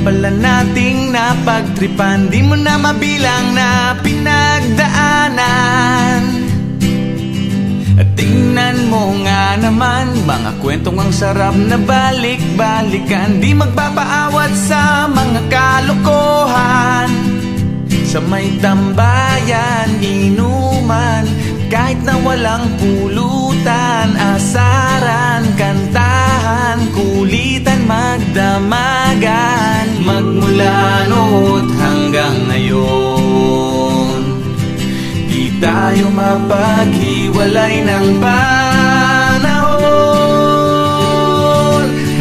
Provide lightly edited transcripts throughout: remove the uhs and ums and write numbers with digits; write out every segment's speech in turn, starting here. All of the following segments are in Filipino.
pala nating napagtripan, di mo na mabilang na pinagdaanan. At tingnan mo nga naman, mga kwentong ang sarap na balik-balikan, di magpapaawat sa mga kalokohan. Sa may tambayan, inuman, kahit na walang pulutan, asaran, kantahan, kulitan, magdamagan. Magmula noon hanggang ngayon, di tayo mapaghiwalay ng panahon.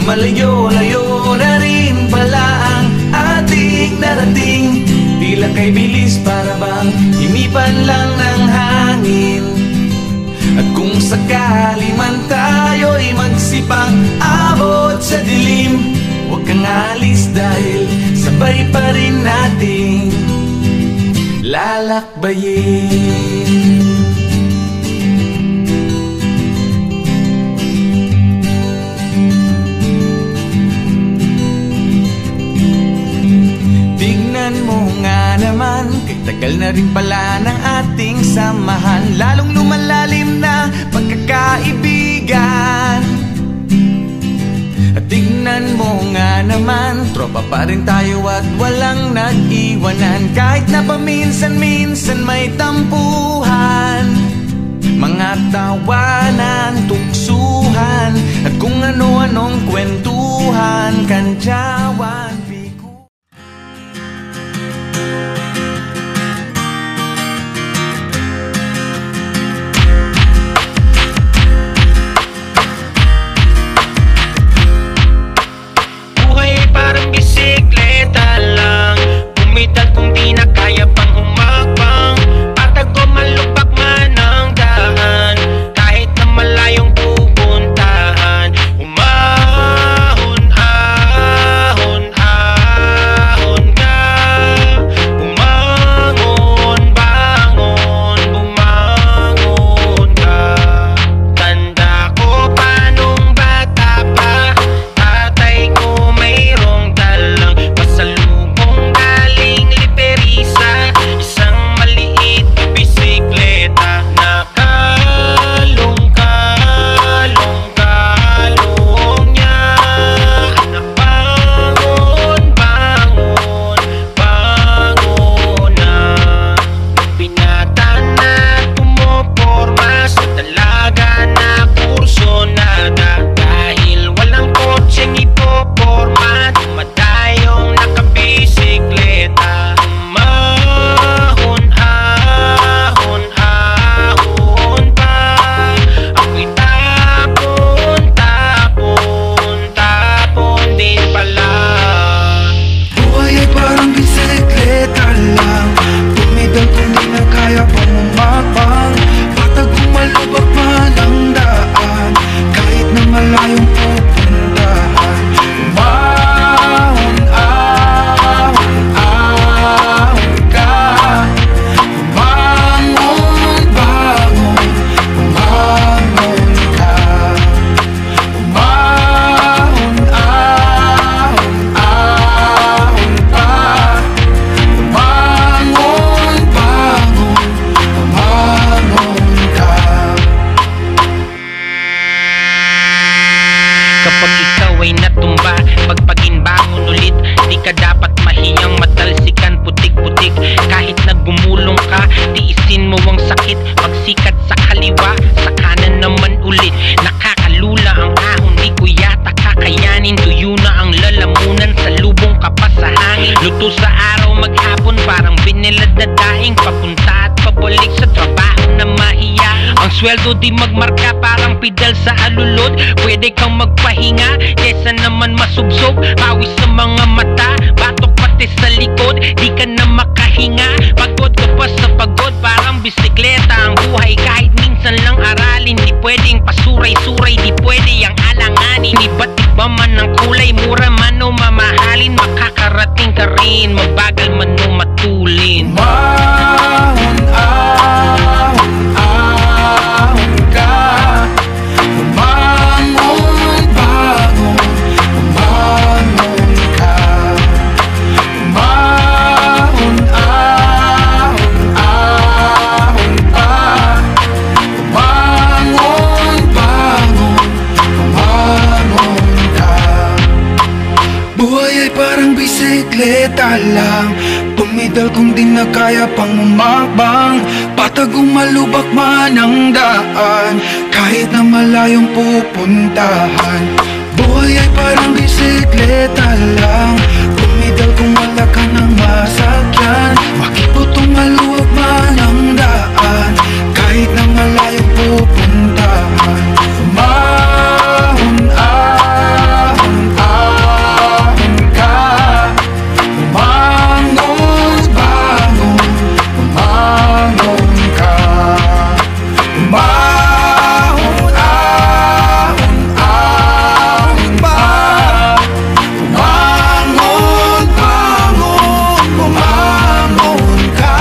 Malayo-layo na rin pala ang ating narating, tila kay bilis para bang himipan lang ng hangin. At kung sakali man tayo'y magsipang abot sa dilim, huwag kang alis dahil sabay pa rin nating lalakbayin. Tignan mo nga naman, kay tagal na rin pala ng ating samahan, lalong lumalalim na pagkakaibigan. At tignan mo nga naman, tropa pa rin tayo at walang nag-iwanan, kahit na paminsan-minsan may tampuhan, mga tawanan, tuksuhan, at kung ano-anong kwentuhan, kantyawan. Sweldo di magmarka parang pidal sa alulod. Pwede kang magpahinga kesa naman masubsob. Pawis sa mga mata, batok pati sa likod. Di ka na makahinga, pagod ka pa sa pagod. Parang bisikleta ang buhay, kahit minsan lang aralin. Di pwedeng pasuray-suray, di pwede ang alanganin. Iba't iba man ang kulay, mura man o mamahalin. Makakarating ka rin, mabagal man o matulin. Mahon, ahon, ahon ka. Bangon, bangon, bangon ka. bisikleta lang. Pumidal kung di na kaya pang umakbang. Patagong malubak man ang daan, kahit na malayong pupuntahan. Buhay ay parang bisikleta lang. Pumidal kung wala ka ng masakyan. Makiputong maluwag man ang daan, kahit na malayong pupuntahan. Umahon, ahon, ahon ka. Umangon, bangon, umangon ka. Umahon, ahon, ahon pa. Umangon, bangon, umangon ka.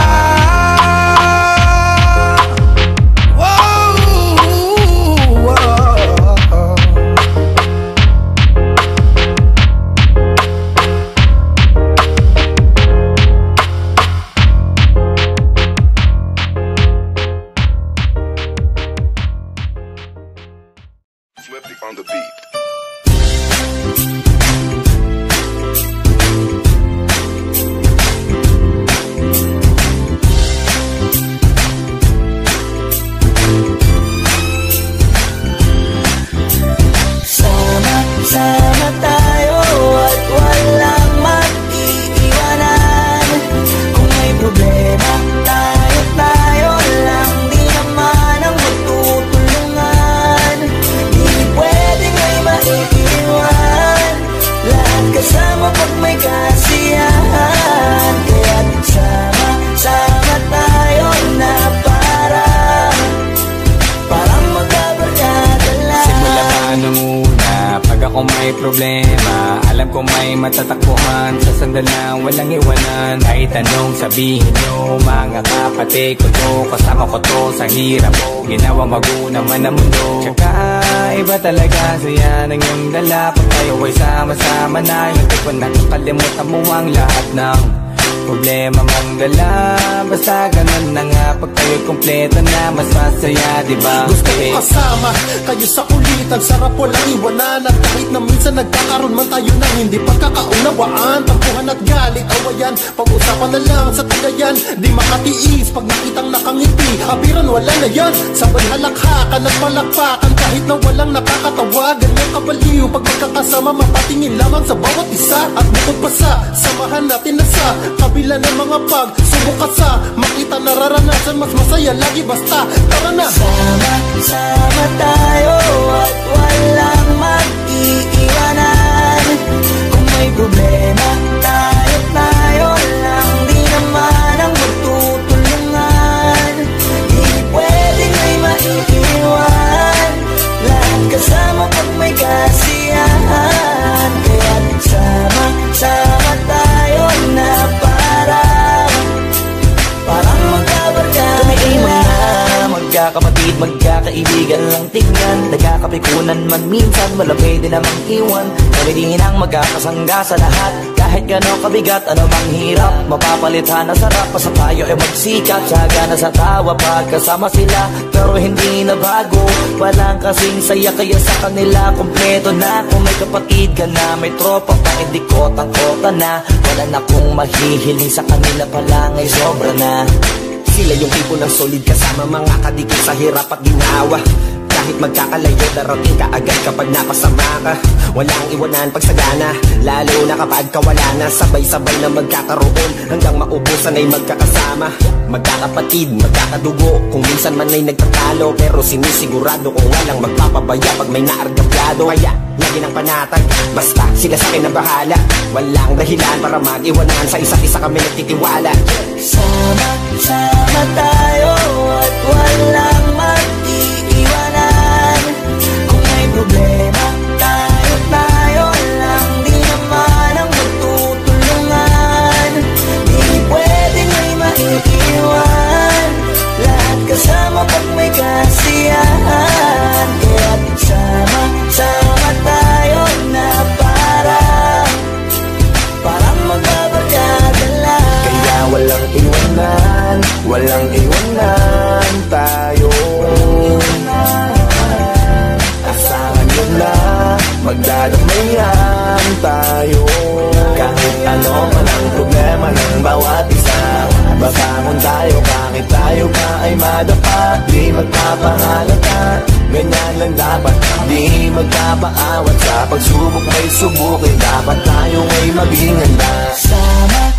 Wow, wow. Swifty on the beat. Sama-sama tayo at walang mag-iiwanan. Kung may problema, tayo lang, di naman ang magtutulungan. Di pwedeng may maiiwan, lahat kasama pag may kasiyahan. Kaya't sama-sama tayo na parang magkabarkada lang. Simula pa nung una, pag ako may problema, alam ko may matatakbuhan. Sa sandalang walang iwanan, kahit anong sabihin nyo, mga kapatid ko to, kasama ko to sa hirap mo, ginawa magunang man ang mundo. Tsaka iba talaga saya ng iyong dala, pag tayo ay sama-sama na, hindi ko nakakalimutan mo ang lahat ng problema mong dala. Basta ganun na nga, pag tayo'y kumpleto na, mas masaya, diba? Gusto ko kasama kayo sa kulitan, sarap walang iwanan. At kahit na minsan nagkakaroon man tayo ng hindi pagkakaunawaan, tampuhan at galit, awayan, pag-usapan na lang sa tagayan. Di makatiis pag nakitang nakangiti, abiran wala na yan. Sabay halakhakan at palakpakan, kahit na walang nakakatawa. Ganyan kabaliw pag magkakasama, mapatingin lamang sa bawat isa. At bukod pa sa samahan natin na sa kabila ng mga pagsubok ka sa makita nararanasan, mas masaya lagi basta tara na. Sama-sama tayo at walang mag-iiwanan. Kung may problema, tayo lang, di naman ang magtutulungan. Di pwedeng may maiiwan, lahat kasama pag may kasiyahan. Kaya't sama-sama tayo na parang magkabarkada. Kami ay mga magkakapatid, magkakaibigan lang tingnan. Nagkakapikunan man minsan, wala pwede namang iwan. Kami din ang magkakasangga sa lahat. Kahit gano'ng kabigat, ano mang hirap, mapapalitan na sarap. Basta tayo ay magsikat, tsaga na sa tawa pagkasama sila. Pero hindi na bago, walang kasing saya, kaya sa kanila kompleto na. Kung may kapatid ka na, may tropa pa, hindi kotang-kota na. Wala na kong mahihiling sa kanila pa lang ay sobra na. Sila yung tipo ng solid kasama, mga kadikit sa hirap at ginawa. Kahit magkakalayo, darating ka agad kapag napasama ka. Walang iwanan pag sagana, lalo na kapag kawala na. Sabay-sabay na magkakaroon, hanggang maubusan ay magkakasama. Magkakapatid, magkakadugo, kung minsan man ay nagtatalo, pero sinisigurado kung walang magpapabaya pag may naargabyado. Kaya lagi ng panatag, basta sila sa akin ang bahala. Walang dahilan para mag-iwanan, sa isa't isa kami nagtitiwala. Sama-sama tayo at walang mag-iiwanan. Kung may problema, tayo lang, di naman ang magtutulungan. Di pwedeng may maiiwan, lahat kasama pag may kasiyahan. Kaya't sama-sama tayo na parang magbabarkada lang. Kaya walang iwanan, tayo magpapadapa, di magpapahalata. Ganyan lang dapat, di magpapaawat. Sa pagsubok may subukin, dapat tayo ay maging handa. Sama